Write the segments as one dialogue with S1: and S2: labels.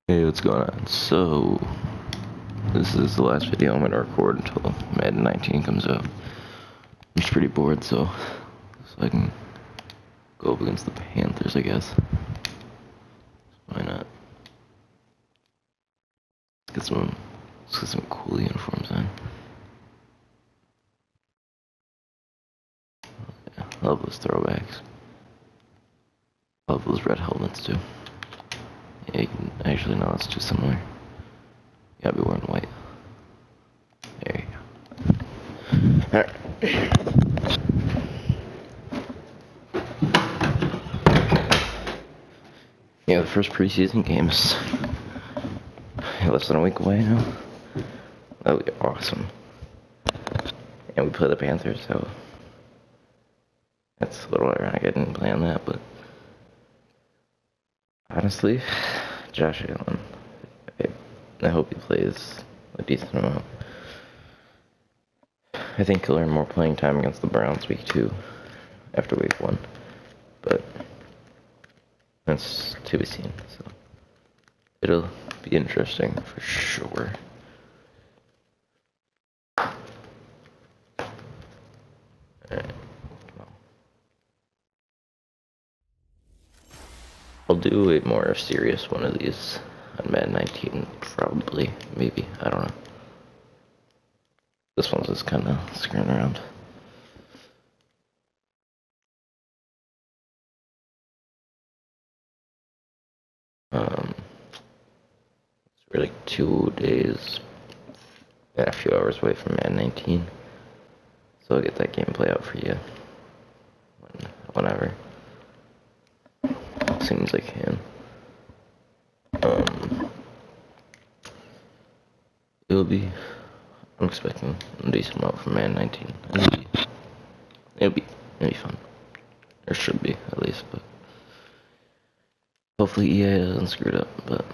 S1: Hey, what's going on? So, this is the last video I'm gonna record until Madden 19 comes out. I'm just pretty bored, so I can go up against the Panthers, I guess. Why not? Let's get some cool uniforms on. Yeah, I love those throwbacks. I love those red helmets too. Yeah, you can actually no, it's too similar. You gotta be wearing white. There you go. Alright. Yeah, the first preseason game's less than a week away now. That would be awesome. And we play the Panthers, so that's a little ironic. I didn't plan that, but honestly, Josh Allen, I hope he plays a decent amount. I think he'll earn more playing time against the Browns week 2 after week 1, but that's to be seen. So it'll be interesting for sure. Alright, I'll do a more serious one of these on Madden 19, probably, maybe, I don't know. This one's just kind of screwing around. We're like 2 days and a few hours away from Madden 19, so I'll get that gameplay out for you whenever, as soon as I can. I'm expecting a decent amount from Madden 19. It'll be fun. Or should be, at least, but hopefully EA doesn't screw it up, but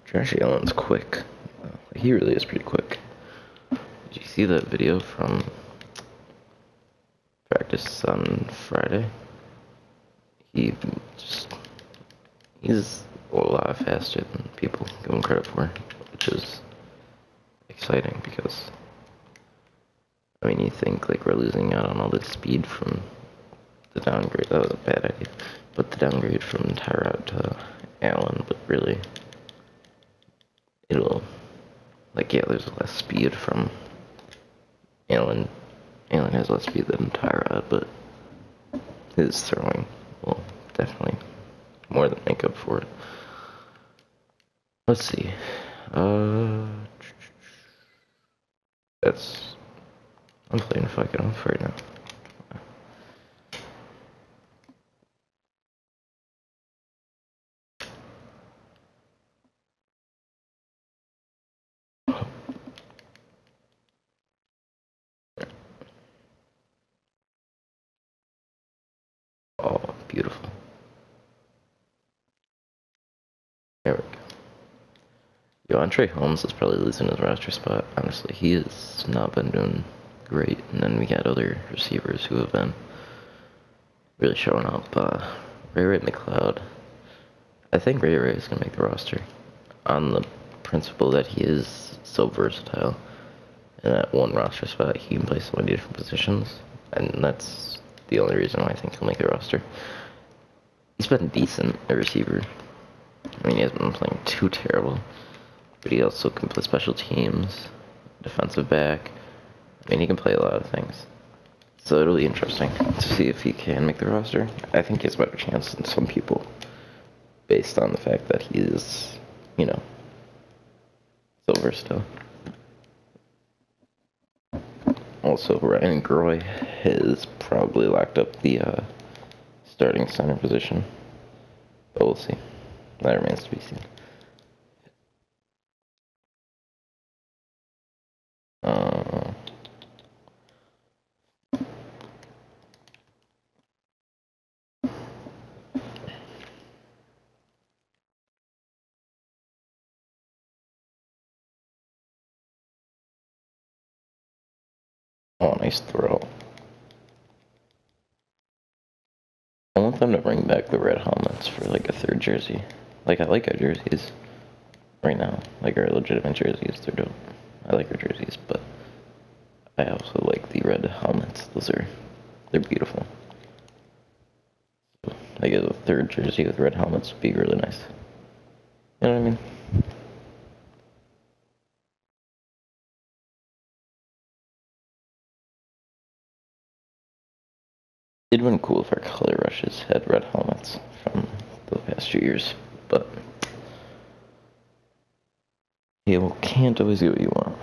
S1: Josh Allen's quick. He really is pretty quick. Did you see that video from practice on Friday? He's a lot faster than people give him credit for, which is exciting because, I mean, you think like we're losing out on all this speed from the downgrade. That was a bad idea, but the downgrade from Tyrod to Allen, but really, it'll, like, yeah, there's less speed from Allen. Allen has less speed than Tyrod, but his throwing will definitely more than make up for it. Let's see. I'm playing fucking off right now. Oh, beautiful. There we go. Yo, Andre Holmes is probably losing his roster spot. Honestly, he has not been doing great. And then we got other receivers who have been really showing up. Ray McLeod. I think Ray is going to make the roster on the principle that he is so versatile. And at one roster spot, he can play so many different positions. And that's the only reason why I think he'll make the roster. He's been decent at receiver. I mean, he hasn't been playing too terrible. But he also can play special teams, defensive back. I mean, he can play a lot of things. So it'll be interesting to see if he can make the roster. I think he has a better chance than some people, based on the fact that he is, so versatile. Also, Ryan Groy has probably locked up the starting center position. But we'll see. That remains to be seen. Oh, nice throw. I want them to bring back the red helmets for like a third jersey. Like, I like our jerseys right now. Like, our legitimate jerseys, they're dope. I like our jerseys, but I also like the red helmets. They're beautiful. So, I guess a third jersey with red helmets would be really nice. You know what I mean? It'd been cool if our color rushes had red helmets from the past few years, but you can't always get what you want.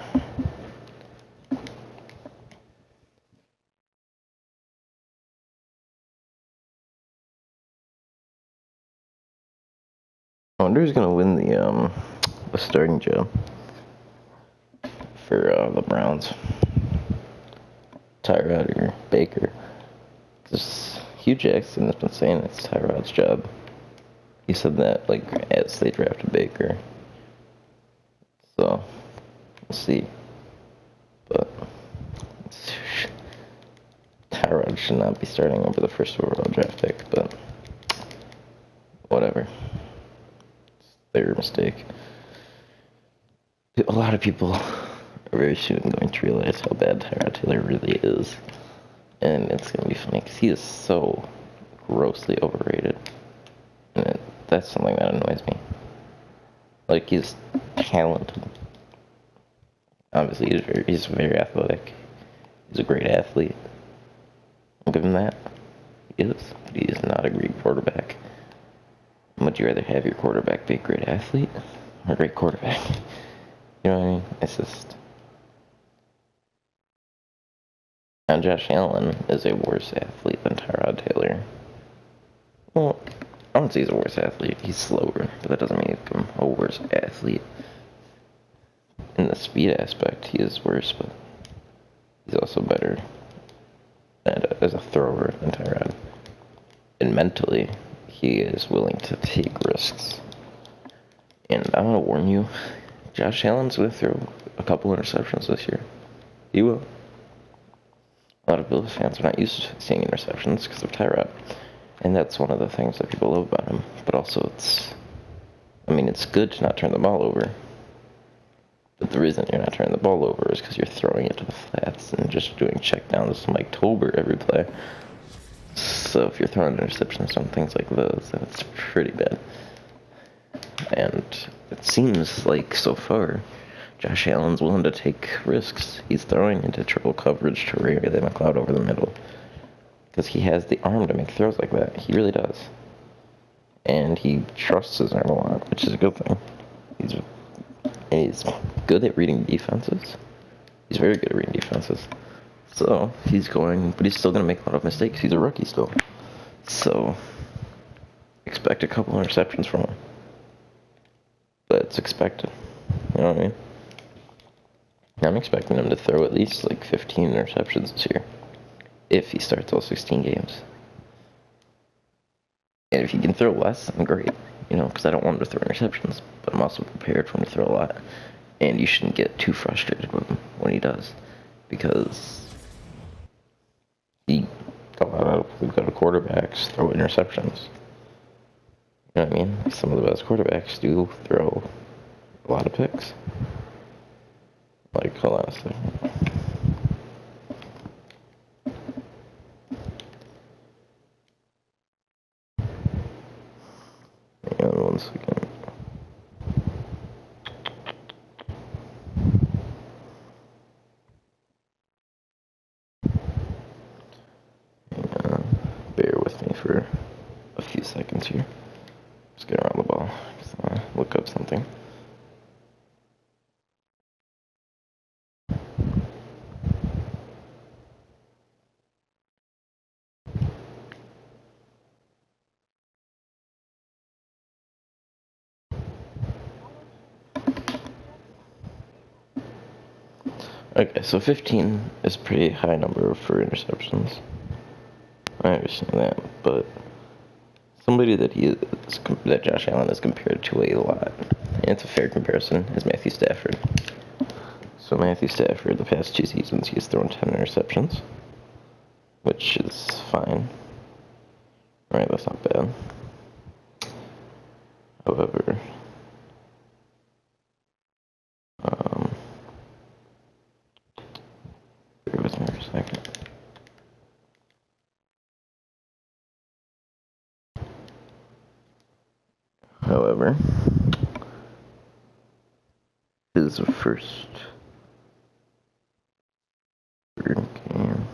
S1: I wonder who's gonna win the starting job for the Browns. Tyrod or Baker. Because Hugh Jackson has been saying it's Tyrod's job. He said that like as they drafted Baker. So we'll see. But Tyrod should not be starting over the first overall draft pick, but whatever. It's their mistake. A lot of people are very soon going to realize how bad Tyrod Taylor really is. And it's going to be funny because he is so grossly overrated. And that's something that annoys me. Like, he's talented. Obviously, he's very athletic. He's a great athlete. I'll give him that. He is. But he is not a great quarterback. Would you rather have your quarterback be a great athlete or a great quarterback? You know what I mean? It's just... And Josh Allen is a worse athlete than Tyrod Taylor. Well, I don't say he's a worse athlete. He's slower, but that doesn't mean he's a worse athlete. In the speed aspect, he is worse, but he's also better as a thrower than Tyrod. And mentally, he is willing to take risks. And I'm going to warn you, Josh Allen's going to throw a couple interceptions this year. He will. A lot of Bills fans are not used to seeing interceptions because of Tyrod. And that's one of the things that people love about him. But also it's good to not turn the ball over. But the reason you're not turning the ball over is because you're throwing it to the flats and just doing checkdowns from Mike Tolbert every play. So if you're throwing interceptions on things like those, then it's pretty bad. And it seems like so far, Josh Allen's willing to take risks. He's throwing into triple coverage to Ray McLeod over the middle. Because he has the arm to make throws like that. He really does. And he trusts his arm a lot, which is a good thing. He's good at reading defenses. He's very good at reading defenses. So, but he's still going to make a lot of mistakes. He's a rookie still. So, expect a couple interceptions from him. But it's expected. You know what I mean? I'm expecting him to throw at least like 15 interceptions this year. If he starts all 16 games. And if he can throw less, then great. You know, because I don't want him to throw interceptions. But I'm also prepared for him to throw a lot. And you shouldn't get too frustrated with him when he does. Because we've got quarterbacks throw interceptions. You know what I mean? Some of the best quarterbacks do throw a lot of picks. Like, hold on a second. Hang on 1 second. Bear with me for a few seconds here. Just get around the ball. Just want to look up something. Okay, so 15 is a pretty high number for interceptions. I understand that, but somebody that Josh Allen is compared to a lot, and it's a fair comparison, is Matthew Stafford. So Matthew Stafford, the past 2 seasons, he's thrown 10 interceptions, which is fine. Right, that's not bad. However, bear with me for a second. However, his first game.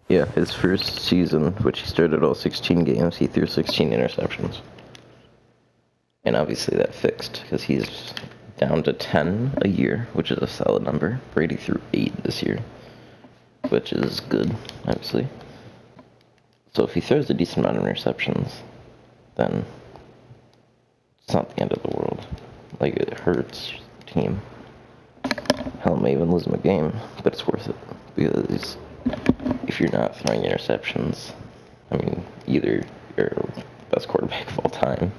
S1: Yeah, his first season, which he started all 16 games, he threw 16 interceptions. And obviously that fixed, because he's down to 10 a year, which is a solid number. Brady threw 8 this year, which is good, obviously. So if he throws a decent amount of interceptions, then it's not the end of the world. Like, it hurts the team. Hell, it may even lose him a game, but it's worth it. Because if you're not throwing interceptions, I mean, either you're best quarterback of all time,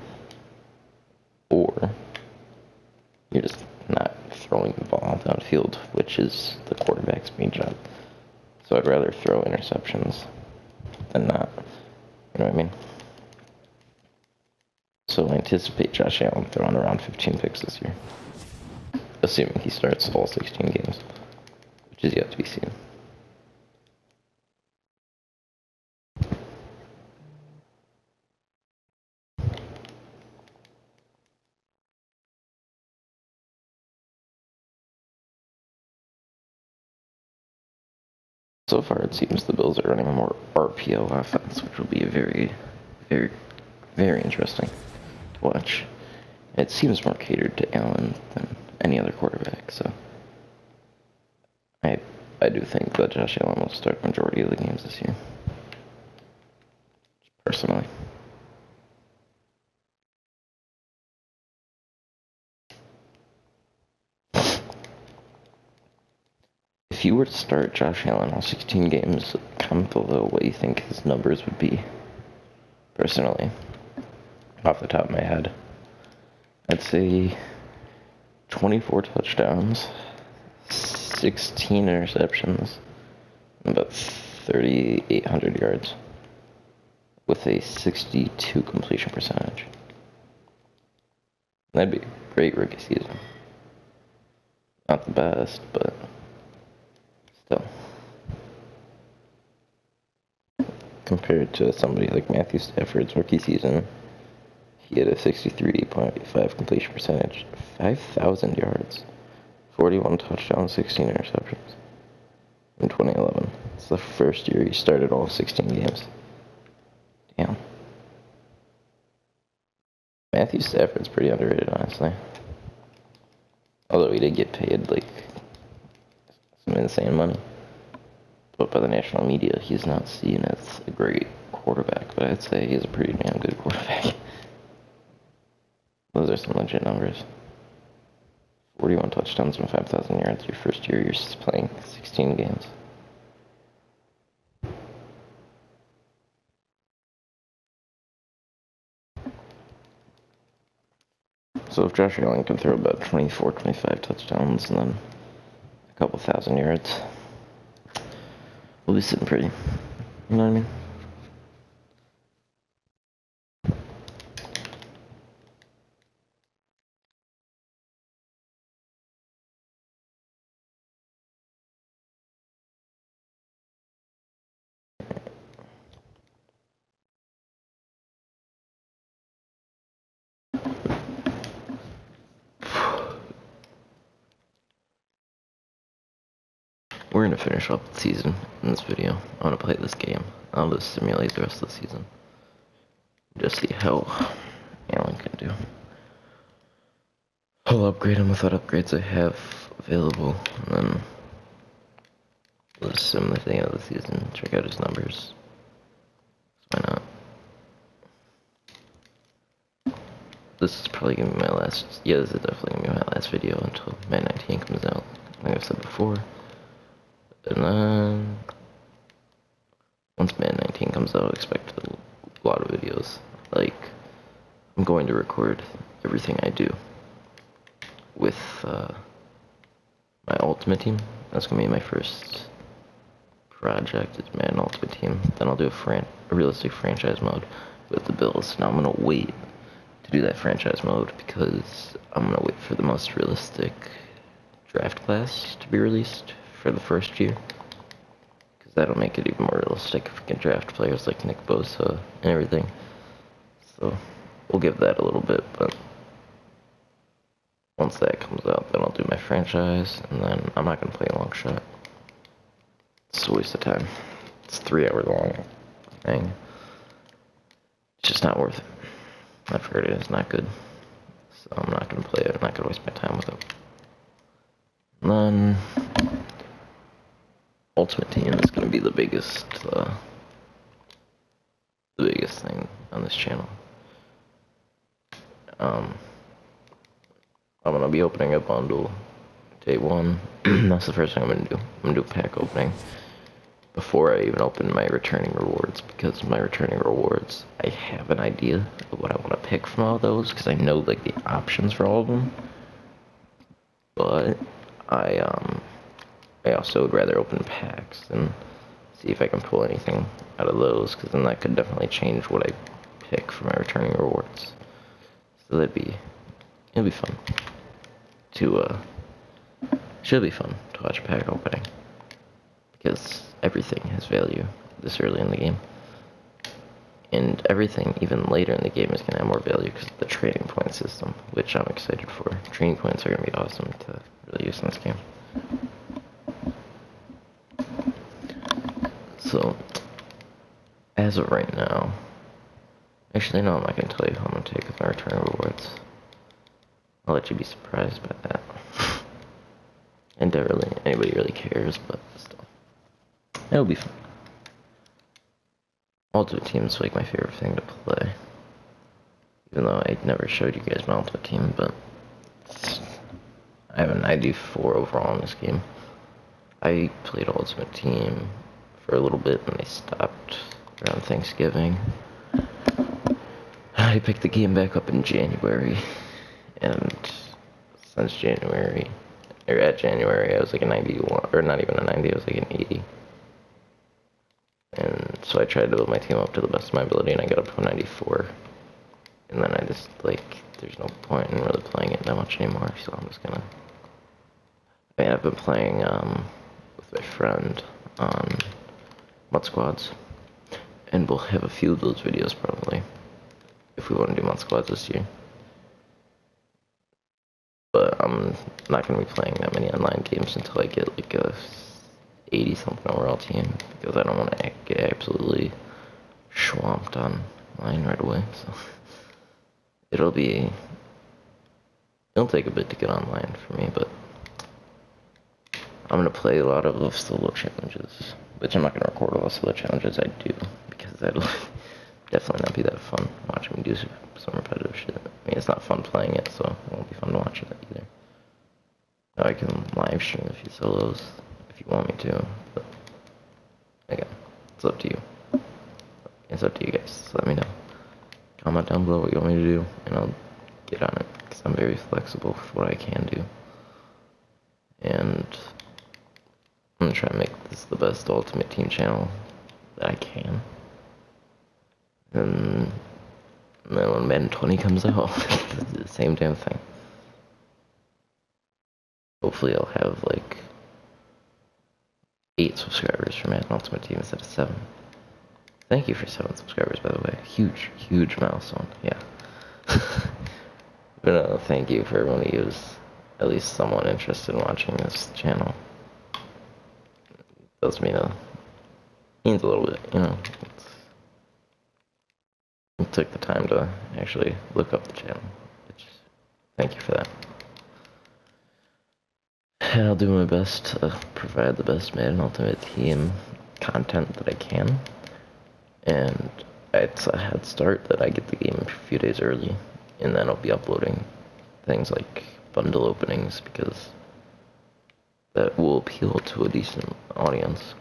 S1: or you're just not throwing the ball downfield, which is the quarterback's main job. So I'd rather throw interceptions than not. You know what I mean? So I anticipate Josh Allen throwing around 15 picks this year, assuming he starts all 16 games, which is yet to be seen. So far, it seems the Bills are running a more RPO offense, which will be very, very, very interesting to watch. It seems more catered to Allen than any other quarterback, so I do think that Josh Allen will start the majority of the games this year, personally. If you were to start Josh Allen all 16 games, comment below what you think his numbers would be. Personally, off the top of my head, I'd say 24 touchdowns, 16 interceptions, and about 3,800 yards, with a 62 completion percentage. That'd be a great rookie season. Not the best, but still. Compared to somebody like Matthew Stafford's rookie season, he had a 63.5 completion percentage, 5,000 yards, 41 touchdowns, 16 interceptions in 2011. It's the first year he started all 16 games. Damn. Matthew Stafford's pretty underrated, honestly. Although he did get paid, like, some insane money. But by the national media, he's not seen as a great quarterback, but I'd say he's a pretty damn good quarterback. Those are some legit numbers. 41 touchdowns and 5,000 yards your first year, you're just playing 16 games. So if Josh Allen can throw about 24, 25 touchdowns and then a couple thousand yards, we'll be sitting pretty. You know what I mean? We're gonna finish up the season in this video. I wanna play this game. I'll just simulate the rest of the season. Just see how Allen can do. I'll upgrade him with what upgrades I have available, and then we'll assume at the end of the season, check out his numbers. Why not? This is probably gonna be my last, yeah, this is definitely gonna be my last video until Madden 19 comes out, like I've said before. And then, once Madden 19 comes out, expect a lot of videos. Like, I'm going to record everything I do with my Ultimate Team. That's gonna be my first project. It's Madden Ultimate Team. Then I'll do a realistic franchise mode with the Bills. Now I'm gonna wait to do that franchise mode because I'm gonna wait for the most realistic draft class to be released for the first year. Because that'll make it even more realistic if we can draft players like Nick Bosa and everything. So we'll give that a little bit, but once that comes out, then I'll do my franchise, and then I'm not gonna play a long shot. It's a waste of time. It's 3 hours long thing. It's just not worth it. I've heard it is not good, so I'm not gonna play it. I'm not gonna waste my time with it. And then Ultimate Team is gonna be the biggest thing on this channel. I'm gonna be opening a bundle day 1. That's the first thing I'm gonna do. I'm gonna do a pack opening before I even open my returning rewards, because my returning rewards, I have an idea of what I want to pick from all those, because I know like the options for all of them. But I also would rather open packs and see if I can pull anything out of those, because then that could definitely change what I pick for my returning rewards. So it'll be fun to should be fun to watch a pack opening, because everything has value this early in the game, and everything even later in the game is going to have more value because of the trading point system, which I'm excited for. Trading points are going to be awesome to really use in this game. So as of right now, actually no, I'm not going to tell you how I'm going to take with my return rewards. I'll let you be surprised by that. And anybody really cares, but still. It'll be fun. Ultimate Team is like my favorite thing to play. Even though I never showed you guys my Ultimate Team, but I have a 94 overall in this game. I played Ultimate Team for a little bit and I stopped around Thanksgiving. I picked the game back up in January, and since January, or at January, I was like a 91, or not even a 90, I was like an 80. And so I tried to build my team up to the best of my ability, and I got up to a 94. And then I just, like, there's no point in really playing it that much anymore, so I'm just gonna... I mean, I've been playing, with my friend on Mud Squads, and we'll have a few of those videos probably, if we want to do Mud Squads this year. But I'm not going to be playing that many online games until I get like a 80-something overall team, because I don't want to get absolutely swamped online right away. So it'll take a bit to get online for me, but I'm going to play a lot of the solo challenges, which I'm not going to record all the solo challenges I do, because that'll definitely not be that fun watching me do some repetitive shit. I mean, it's not fun playing it, so it won't be fun to watch it either. Now I can live stream a few solos if you want me to, but again, it's up to you. It's up to you guys, so let me know. Comment down below what you want me to do, and I'll get on it, because I'm very flexible with what I can do. And I'm gonna try to make this the best Ultimate Team channel that I can. And then when Madden 20 comes out, the same damn thing. Hopefully I'll have like 8 subscribers for Madden Ultimate Team instead of 7. Thank you for 7 subscribers, by the way. Huge milestone, yeah. But thank you for everyone who's at least somewhat interested in watching this channel. It does means a little bit, you know. I took the time to actually look up the channel, which, thank you for that. And I'll do my best to provide the best Madden Ultimate Team content that I can. And it's a head start that I get the game a few days early, and then I'll be uploading things like bundle openings, because that will appeal to a decent audience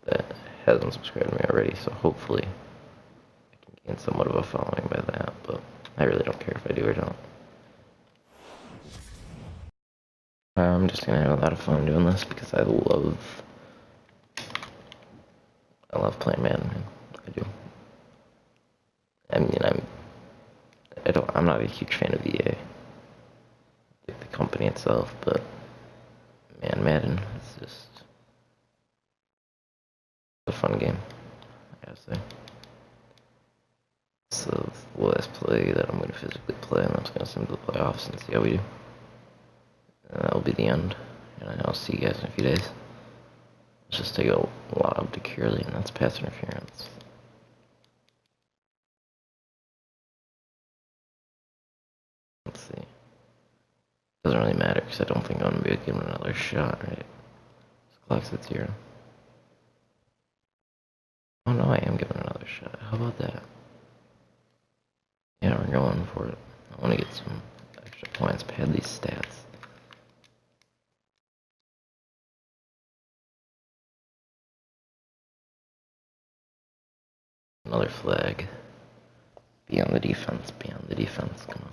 S1: that hasn't subscribed to me already, so hopefully I can gain somewhat of a following by that, but I really don't care if I do or don't. I'm just gonna have a lot of fun doing this because I love playing Madden, man. I do. I mean, I'm not a huge fan of EA, like the company itself, but man, Madden is just a fun game, I gotta say. So the last play that I'm gonna physically play, and I'm just gonna send to the playoffs and see how we do. And that'll be the end. And I'll see you guys in a few days. Let's just take a lob to Curly, and that's pass interference. Let's see. Doesn't really matter because I don't think I'm gonna be giving another shot, right? So clock's at 0. Oh no, I am giving another shot. How about that? Yeah, we're going for it. I want to get some extra points, pad these stats. Another flag. Be on the defense, be on the defense, come on.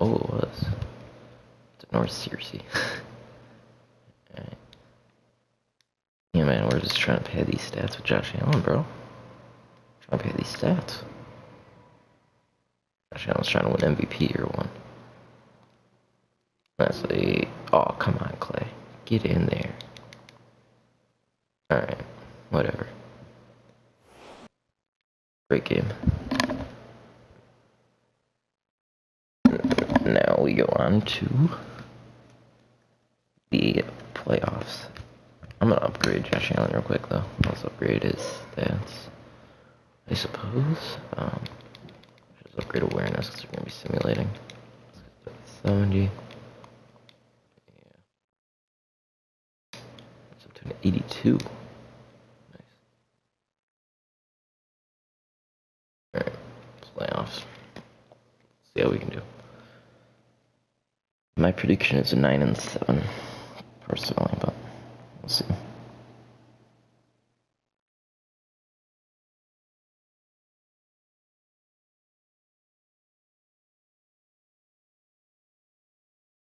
S1: Oh, it was. It's North Searcy. Alright. Yeah, man, we're just trying to pad these stats with Josh Allen, bro. Trying to pad these stats. Josh Allen's trying to win MVP year 1. That's a... Oh, come on, Clay. Get in there. Alright. Whatever. Great game. Now we go on to the playoffs. I'm gonna upgrade Josh Allen real quick, though. Let's upgrade his stats, I suppose. Just upgrade awareness because we're gonna be simulating. Let's get 70. Yeah. It's up to an 82. Nice. Alright, playoffs. Let's see how we can do. My prediction is a 9-7, personally, but we'll see.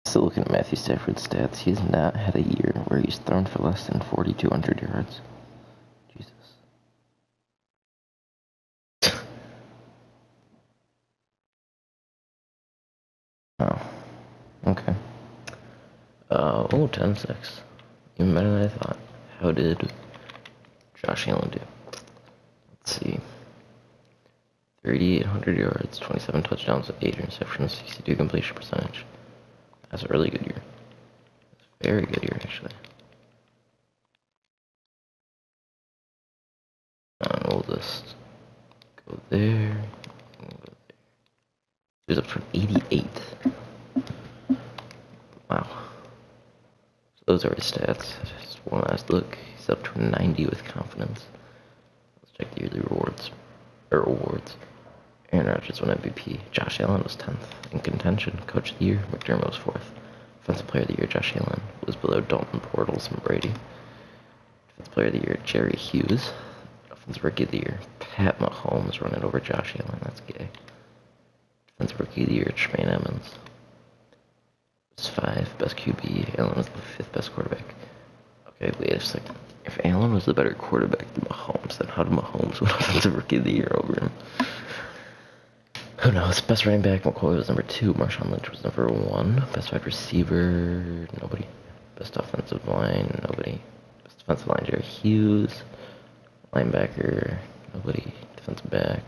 S1: Still looking at Matthew Stafford's stats, he has not had a year where he's thrown for less than 4,200 yards. Jesus. Oh, okay. Oh, 10-6. Even better than I thought. How did Josh Allen do? Let's see. 3,800 yards, 27 touchdowns, 8 interceptions, 62 completion percentage. That's a really good year. That's a very good year, actually. And we'll just go there. Go there. He's up to an 88. Wow. So those are his stats. Just one last look. He's up to a 90 with confidence. Let's check the yearly rewards. Aaron Rodgers won MVP. Josh Allen was 10th in contention. Coach of the year, McDermott was 4th. Defensive player of the year, Josh Allen was below Dalton, Bortles, and Brady. Defensive player of the year, Jerry Hughes. Defensive rookie of the year, Pat Mahomes running over Josh Allen. That's gay. Defensive rookie of the year, Tremaine Edmonds. Was 5, best QB. Allen was the 5th best quarterback. Okay, wait a second. If Allen was the better quarterback than Mahomes, then how did Mahomes win Offensive Rookie of the Year over him? Who knows? Best running back, McCoy was number 2. Marshawn Lynch was number 1. Best wide receiver, nobody. Best offensive line, nobody. Best defensive line, Jerry Hughes. Linebacker, nobody. Defensive back,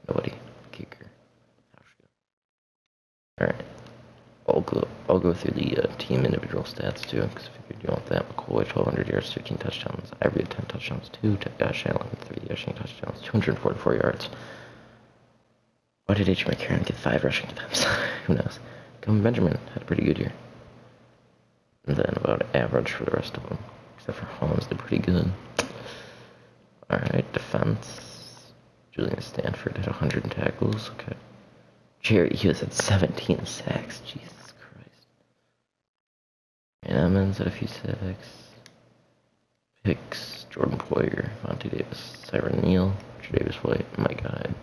S1: nobody. Kicker. Alright. I'll go through the team individual stats too, because I figured you want that. McCoy, 1,200 yards, 13 touchdowns. Ivory had 10 touchdowns, 2. Josh Allen, 3 rushing touchdowns, 244 yards. Why did H. McCarron get 5 rushing attempts? Who knows? Kelvin Benjamin had a pretty good year. And then about average for the rest of them, except for Holmes, they're pretty good. Alright, defense. Julian Stanford had 100 tackles. Okay. Jerry Hughes had 17 sacks. Jesus Christ. And Emmons had a few sacks. Hicks, Jordan Poyer, Monty Davis, Tyron Neal, Davis White. Oh my God.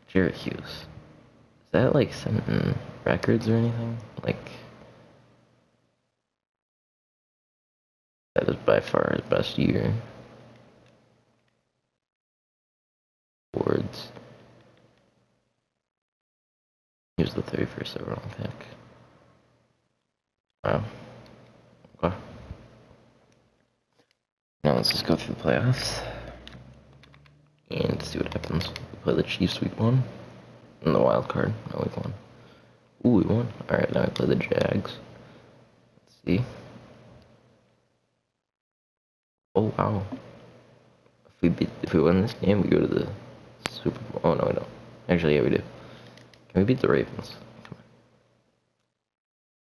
S1: Jarrett Hughes. Is that like setting records or anything? Like, that is by far his best year. Awards. He was the 31st overall pick. Wow. Okay. Now let's just go through the playoffs and see what happens. We play the Chiefs week 1 and the wild card, not week 1. Ooh, we won. Alright, now we play the Jags. Let's see. Oh wow. If we win this game, we go to the Super Bowl. Oh no, we don't. Actually, yeah, we do. Can we beat the Ravens? Come on.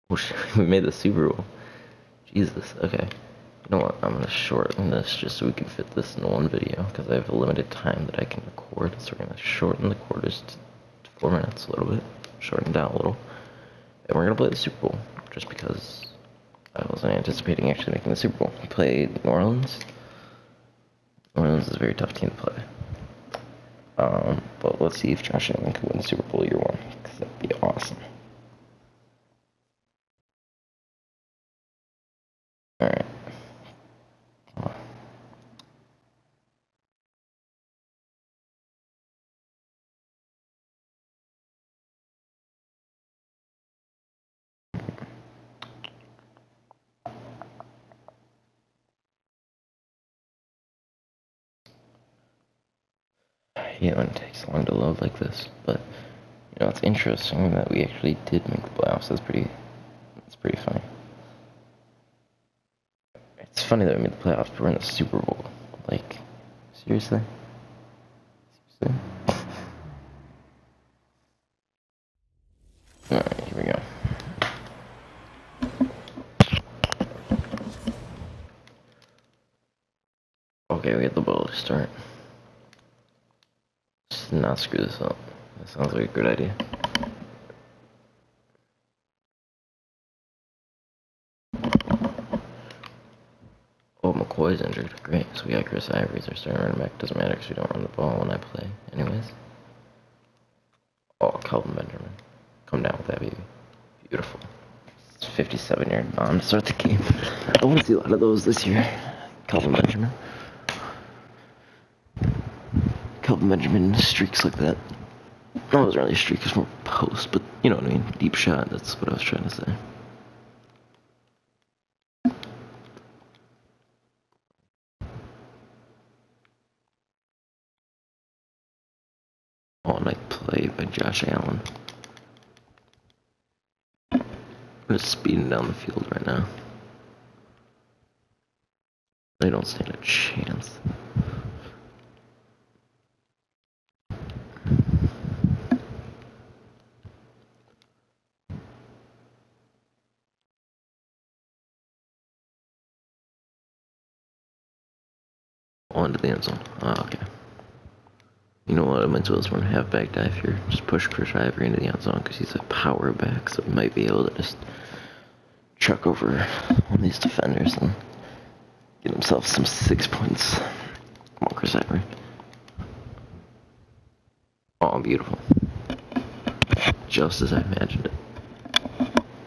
S1: Oh shit, we made the Super Bowl. Jesus, okay. You know what, I'm gonna shorten this just so we can fit this in one video, because I have a limited time that I can record, so we're gonna shorten the quarters to 4 minutes a little bit, shorten down a little, and we're gonna play the Super Bowl, just because I wasn't anticipating actually making the Super Bowl. We played New Orleans. New Orleans is a very tough team to play. But let's see if Josh Allen can win the Super Bowl year 1, because that'd be awesome. Alright. Yeah, when it takes long to load like this, but you know, it's interesting that we actually did make the playoffs. That's pretty funny. It's funny that we made the playoffs, but we're in the Super Bowl. Like, seriously? Seriously? Alright, here we go. Okay, we get the ball to start. Let's not screw this up. That sounds like a good idea. Oh, McCoy's injured. Great. So we got Chris Ivory as our starting running back. Doesn't matter because we don't run the ball when I play. Anyways. Oh, Calvin Benjamin. Come down with that, baby. Beautiful. 57-yard bomb to start the game. I want to see a lot of those this year. Calvin Benjamin. Calvin Benjamin streaks like that. No, it wasn't really a streak, it was more post, but you know what I mean. Deep shot, that's what I was trying to say. Oh, nice play by Josh Allen. I'm just speeding down the field right now. They don't stand a chance. Oh, into the end zone. Oh, okay. You know what, I might as well just run a halfback dive here. Just push Chris Ivory into the end zone because he's a power back, so he might be able to just chuck over one of these defenders and get himself some 6 points. Come on, Chris Ivory. Oh, beautiful. Just as I imagined it.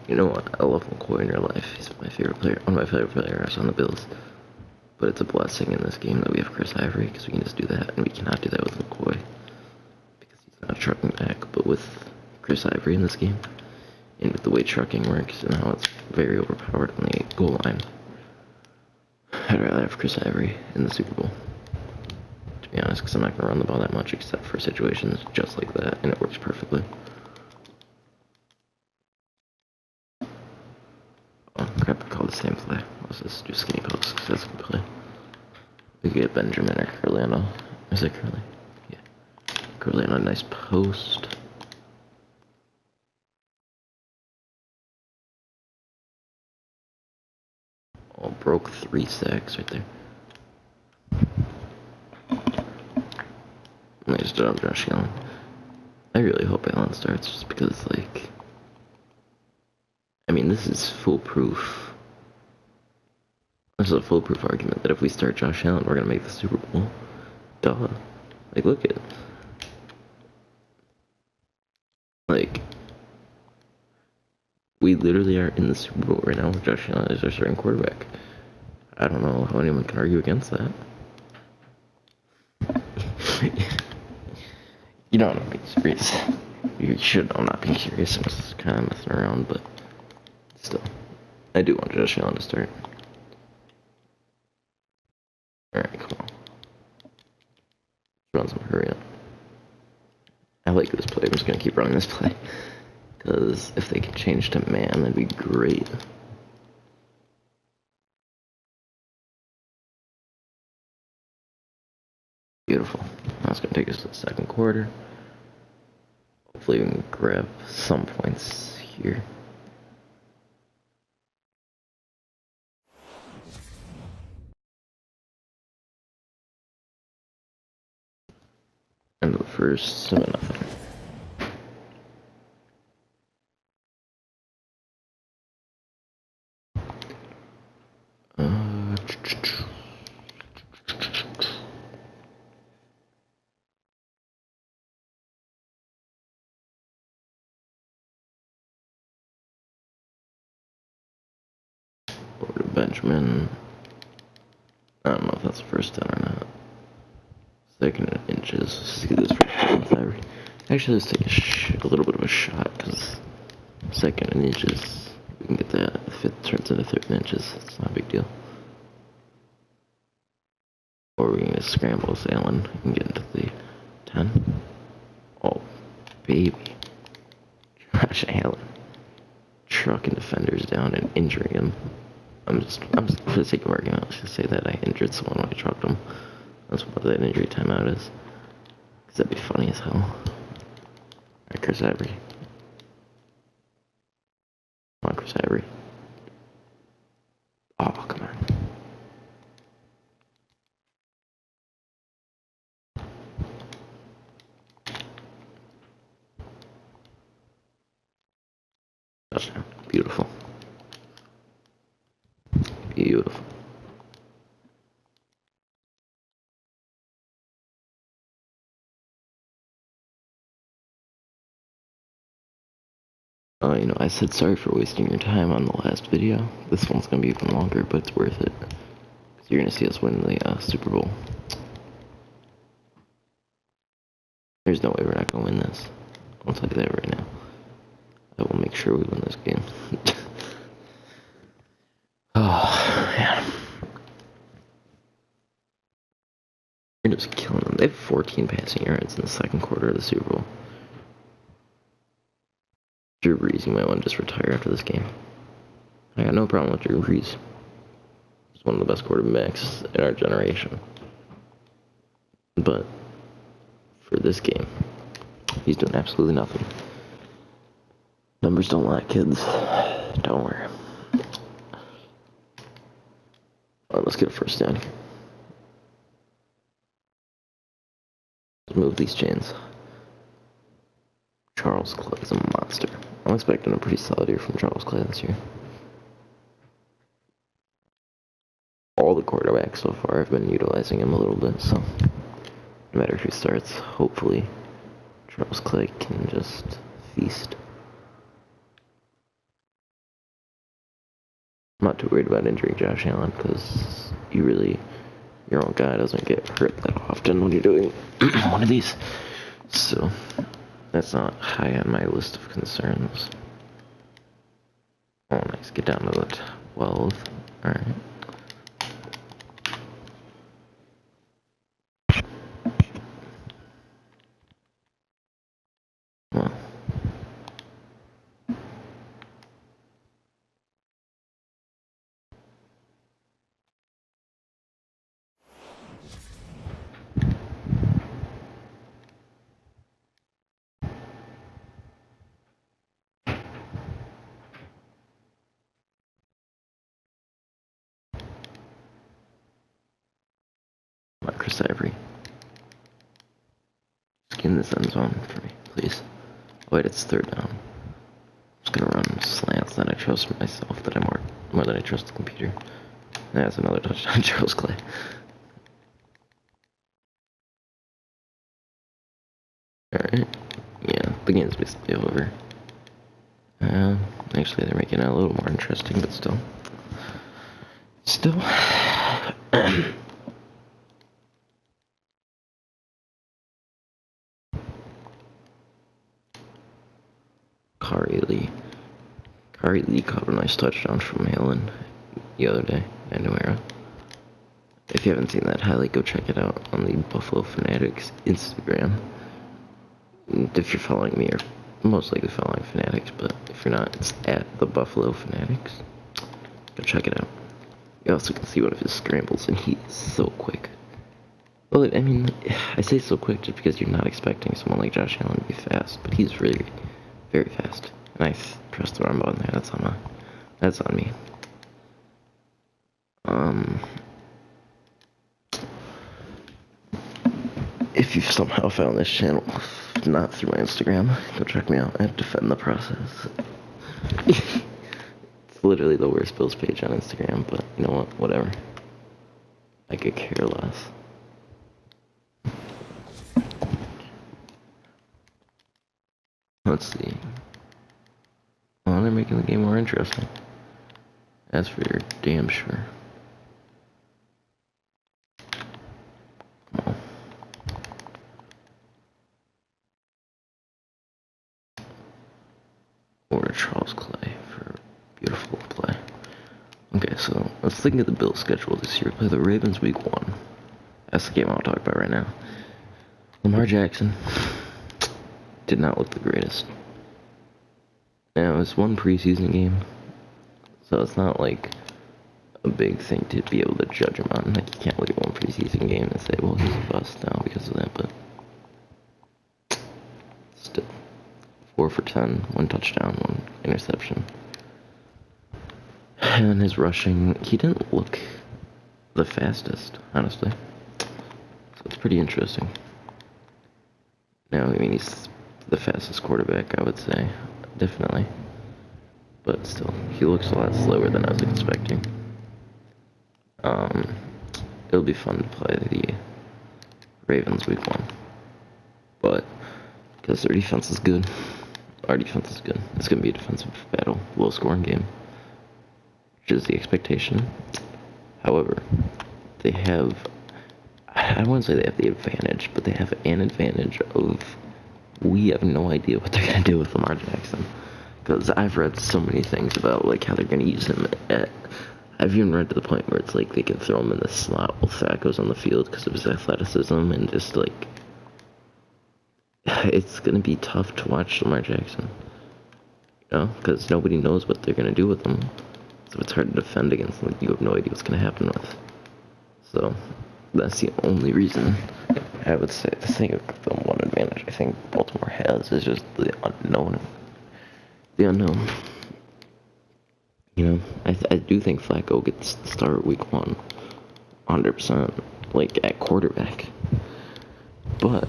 S1: You know what? I love McCoy in real life. He's my favorite player. One of my favorite players on the Bills. But it's a blessing in this game that we have Chris Ivory because we can just do that, and we cannot do that with McCoy because he's not a trucking back. But with Chris Ivory in this game, and with the way trucking works and how it's very overpowered on the goal line, I'd rather have Chris Ivory in the Super Bowl. To be honest, because I'm not going to run the ball that much except for situations just like that, and it works perfectly. Oh crap, I called the same play. Let's just do skinny post because that's a good play. We get Benjamin or Curly on a... Is it Curly? Yeah. Curly on a nice post. Oh, broke 3 sacks right there. Nice job, Josh Allen. I really hope Allen starts just because, like... I mean, this is foolproof. This is a foolproof argument that if we start Josh Allen, we're going to make the Super Bowl. Duh. Like, look at it. Like, we literally are in the Super Bowl right now with Josh Allen as our starting quarterback. I don't know how anyone can argue against that. You don't know, I'm serious. You should know I'm not being serious. I'm just kind of messing around, but still. I do want Josh Allen to start. Alright, come on. Run some, hurry up. I like this play. I'm just gonna keep running this play. Because if they can change to man, that'd be great. Beautiful. That's gonna take us to the second quarter. Hopefully we can grab some points here. End of the first, 7-0. Over to Benjamin. I don't know if that's the first down or not. Second and inches. Let's see this for actually, let's take a little bit of a shot, because second and inches, we can get that. If it turns into third and inches, it's not a big deal. Or we can just scramble with Allen and get into the 10. Oh, baby. Josh Allen. Trucking defenders down and injuring him. I'm just for the sake of argument, let's just say that I injured someone when I trucked him. That's what that injury timeout is. Because that'd be funny as hell. Alright, Chris Ivory. Come on, Chris Ivory. Oh, come on. Touchdown. Beautiful. Beautiful. You know, I said sorry for wasting your time on the last video. This one's gonna be even longer, but it's worth it. Because you're gonna see us win the Super Bowl. There's no way we're not gonna win this. I'll tell you that right now. I will make sure we win this game. Oh, man. We're just killing them. They have 14 passing yards in the second quarter of the Super Bowl. Drew Brees, you might want to just retire after this game. I got no problem with Drew Brees. He's one of the best quarterbacks in our generation. But for this game, he's doing absolutely nothing. Numbers don't lie, kids. Don't worry. Alright, let's get a first down here. Let's move these chains. Charles Clay is a monster. I'm expecting a pretty solid year from Charles Clay this year. All the quarterbacks so far have been utilizing him a little bit, so no matter who starts, hopefully Charles Clay can just feast. I'm not too worried about injuring Josh Allen, because your own guy doesn't get hurt that often when you're doing one of these. So that's not high on my list of concerns. Oh, nice. Get down to the 12. Alright. Well. Chris Ivory. Just get in this end zone for me, please. Oh, wait, it's third down. I'm just gonna run slants that I trust myself, that I more than I trust the computer. That's another touchdown, Charles Clay. Alright. Yeah, the game's basically over. Actually, they're making it a little more interesting, but still. Still. Kari Lee caught a nice touchdown from Halen the other day at New Era. If you haven't seen that highlight, go check it out on the Buffalo Fanatics Instagram. And if you're following me, you're most likely following Fanatics, but if you're not, it's at the Buffalo Fanatics. Go check it out. You also can see one of his scrambles, and he is so quick. Well, I mean, I say so quick just because you're not expecting someone like Josh Allen to be fast, but he's really, very fast. And I pressed the wrong button there. That's on me. If you've somehow found this channel, not through my Instagram, go check me out at Defend the Process. It's literally the worst Bills page on Instagram, but you know what? Whatever. I could care less. Let's see. Well, they're making the game more interesting. That's for damn sure. Come on. Or Charles Clay for beautiful play. Okay, so let's think of the Bills' schedule this year. Play the Ravens week 1. That's the game I'll talk about right now. Lamar Jackson did not look the greatest. Now, it's one preseason game, so it's not like a big thing to be able to judge him on. Like, you can't look at one preseason game and say, well, he's a bust now because of that, but still. 4 for 10, 1 touchdown, 1 interception. And his rushing, he didn't look the fastest, honestly. So it's pretty interesting. Now, I mean, he's the fastest quarterback, I would say. Definitely. But still, he looks a lot slower than I was expecting. It'll be fun to play the Ravens week 1. But, because their defense is good, our defense is good. It's going to be a defensive battle, low-scoring game, which is the expectation. However, they have, I don't want to say they have the advantage, but they have an advantage of, we have no idea what they're going to do with Lamar Jackson. Because I've read so many things about, like, how they're going to use him at, I've even read to the point where it's like they can throw him in the slot while Flacco's on the field because of his athleticism, and just, like, it's going to be tough to watch Lamar Jackson. You know, because nobody knows what they're going to do with him. So it's hard to defend against them. You have no idea what's going to happen with. So, that's the only reason I would say the thing of the one advantage I think Baltimore has is just the unknown. The unknown. You know, I do think Flacco gets to start week 1, 100%, like, at quarterback. But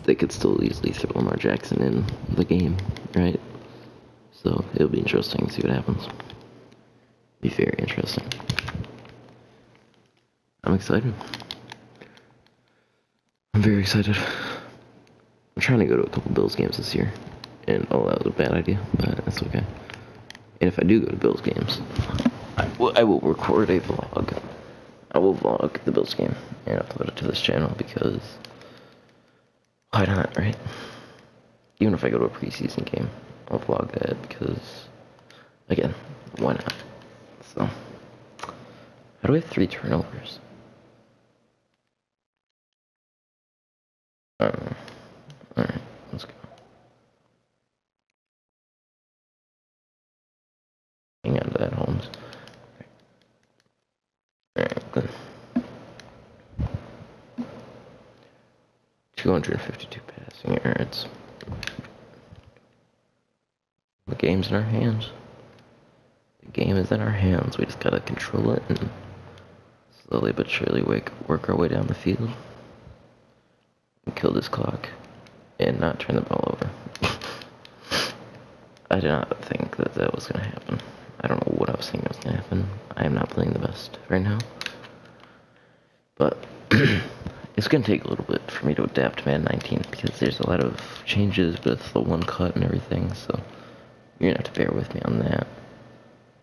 S1: they could still easily throw Lamar Jackson in the game, right? So it'll be interesting to see what happens. Be very interesting. I'm excited. I'm very excited. I'm trying to go to a couple Bills games this year. And, oh, that was a bad idea, but that's okay. And if I do go to Bills games, I will record a vlog. I will vlog the Bills game and upload it to this channel because why not, right? Even if I go to a preseason game, I'll vlog that because, again, why not? So, how do we have 3 turnovers? Alright, let's go. Hang on to that, Holmes. Alright, good. 252 passing yards. The game's in our hands. The game is in our hands. We just gotta control it and slowly but surely work our way down the field and kill this clock and not turn the ball over. I did not think that that was gonna happen. I don't know what I was thinking was gonna happen. I am not playing the best right now. But it's gonna take a little bit for me to adapt to Madden 19 because there's a lot of changes with the one cut and everything, so you're gonna have to bear with me on that.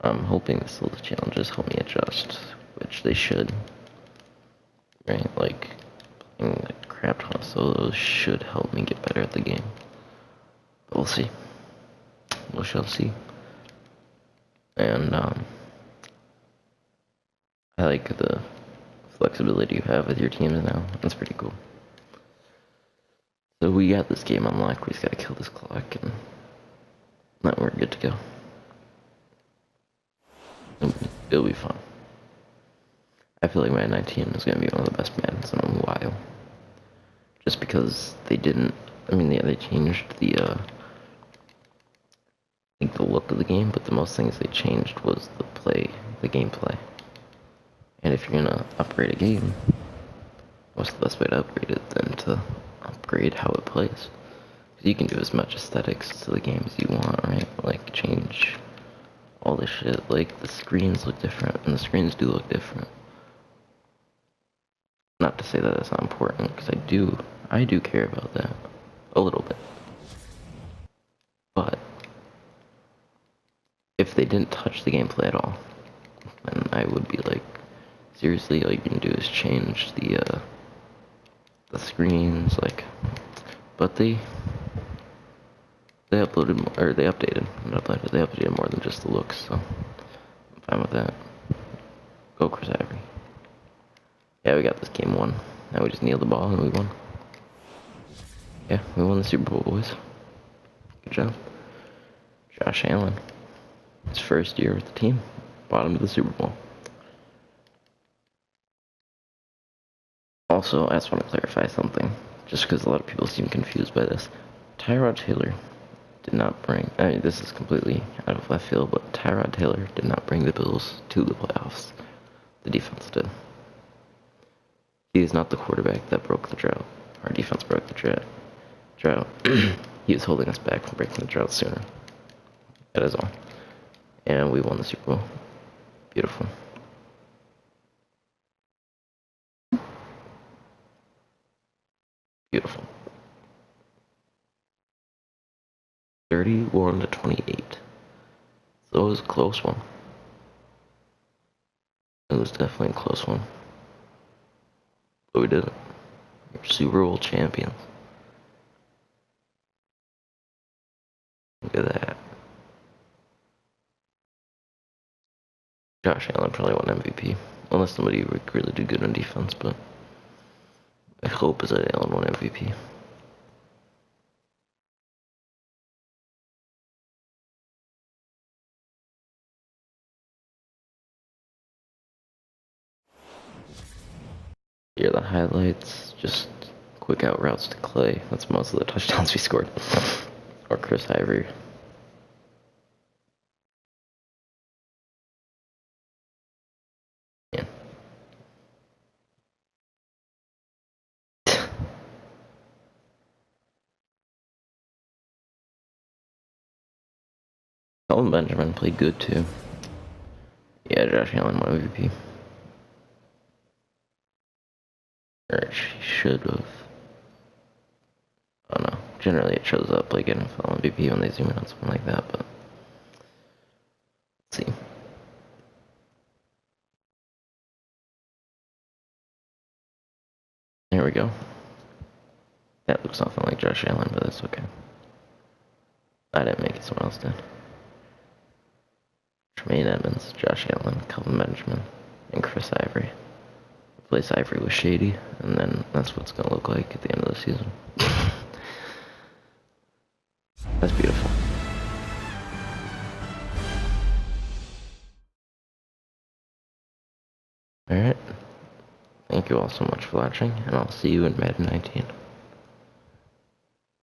S1: I'm hoping this little challenges help me adjust, which they should. Right, like playing like crap ton of solos should help me get better at the game. But we'll see. We shall see. And I like the flexibility you have with your teams now. That's pretty cool. So we got this game unlocked. We just gotta kill this clock, and then we're good to go. It'll be fun. I feel like Madden 19 is gonna be one of the best Maddens in a while. Just because they didn't. I mean, yeah, they changed the like the look of the game, but the most things they changed was the gameplay. And if you're gonna upgrade a game, what's the best way to upgrade it than to upgrade how it plays? Because you can do as much aesthetics to the game as you want, right? Like change all this shit. Like the screens look different, and the screens do look different. Not to say that it's not important, because I do care about that a little bit. But if they didn't touch the gameplay at all, then I would be like, seriously, all you can do is change the screens, like. But they uploaded more, or they updated, not uploaded, they updated more than just the looks, so I'm fine with that. Go Chris Ivory. Yeah, we got this game won. Now we just nailed the ball and we won. Yeah, we won the Super Bowl, boys. Good job. Josh Allen. His first year with the team. Brought him to the Super Bowl. Also, I just want to clarify something, just because a lot of people seem confused by this. Tyrod Taylor did not bring, I mean, this is completely out of left field, but Tyrod Taylor did not bring the Bills to the playoffs. The defense did. He is not the quarterback that broke the drought. Our defense broke the drought. He is holding us back from breaking the drought sooner. That is all. And we won the Super Bowl. Beautiful. Beautiful. 31-28. So it was a close one. It was definitely a close one. But we did it. We're Super Bowl champions. Look at that. Josh Allen probably won MVP. Unless somebody really did good on defense, but my hope is that Allen won MVP. Here are the highlights. Just quick out routes to Clay. That's most of the touchdowns we scored. Or Chris Ivory. Yeah. Colin Benjamin played good too. Yeah, Josh Allen won MVP. Or she should have. I don't know. Generally it shows up like NFL MVP when they zoom in on something like that, but let's see. There we go. That looks nothing like Josh Allen, but that's okay. I didn't make it, someone else did. Tremaine Edmonds, Josh Allen, Calvin Benjamin, and Chris Ivory. Replace Ivory with Shady, and then that's what it's gonna look like at the end of the season. That's beautiful. Alright. Thank you all so much for watching, and I'll see you in Madden 19.